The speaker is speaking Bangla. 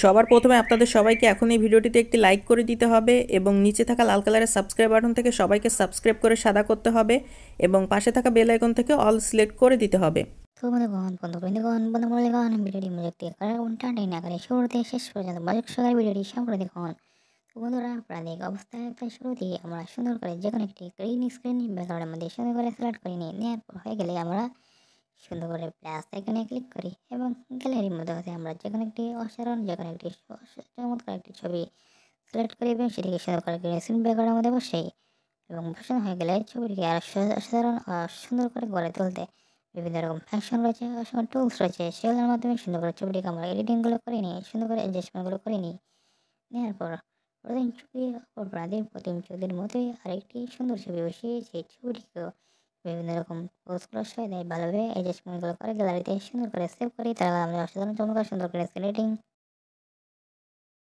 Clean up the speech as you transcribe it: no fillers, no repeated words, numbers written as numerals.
সবার প্রথমে আপনাদের সবাইকে এখন এই ভিডিওটিতে একটি লাইক করে দিতে হবে এবং নিচে থাকা লাল কালারের সাবস্ক্রাইব বাটন থেকে সবাইকে সাবস্ক্রাইব করে সাদা করতে হবে এবং পাশে থাকা বেল আইকন থেকে অল সিলেক্ট করে দিতে হবে। তো বন্ধুগণ ভিডিওটি মনোযোগ দিয়ে টানাটানি না করে শুরুতে শেষ পর্যন্ত মনোযোগ সহকারে ভিডিওটি সম্পূর্ণ দেখুন। তো বন্ধুরা, প্রাথমিক অবস্থায় একটা শুরুতেই আমরা সুন্দর করে যেকোনো একটি গ্রিন স্ক্রিন ব্যাকগ্রাউন্ডের মধ্যে সুন্দর করে সিলেক্ট করে নিই। নেওয়ার পর হয়ে গেলে আমরা সুন্দর করে প্লাস আইকনে ক্লিক করি এবং গ্যালারির মধ্যে হতে আমরা যেকোনো একটি অসাধারণ যেকোনো একটি চমৎকার একটি ছবি সিলেক্ট করি এবং সেটিকে সুন্দর করে গ্রিন স্ক্রিন ব্যাকগ্রাউন্ডের মধ্যে বসাই এবং বসানো হয়ে গেলে ছবিটিকে আরও অসাধারণ সুন্দর করে গড়ে তুলতে বিভিন্ন রকম ফাংশন রয়েছে, অসংখ্য টুলস রয়েছে, সেগুলোর মাধ্যমে সুন্দর করে ছবিটিকে আমরা এডিটিংগুলো করে নিই, সুন্দর করে অ্যাডজাস্টমেন্টগুলো করে নিই। নেওয়ার পর প্রতিম ছবি অপরাধীর প্রতিম ছবির মতোই আরেকটি সুন্দর ছবি বসিয়ে সেই ছবিটিকেও বিভিন্ন রকম পোস্টগুলো সহ দেয় ভালোভাবে অ্যাডজাস্টমেন্টগুলো করে গ্যালারিতে সুন্দর করে সেভ করি। তারপর আমরা অসাধারণ চমৎকার সুন্দর করে এডিটিং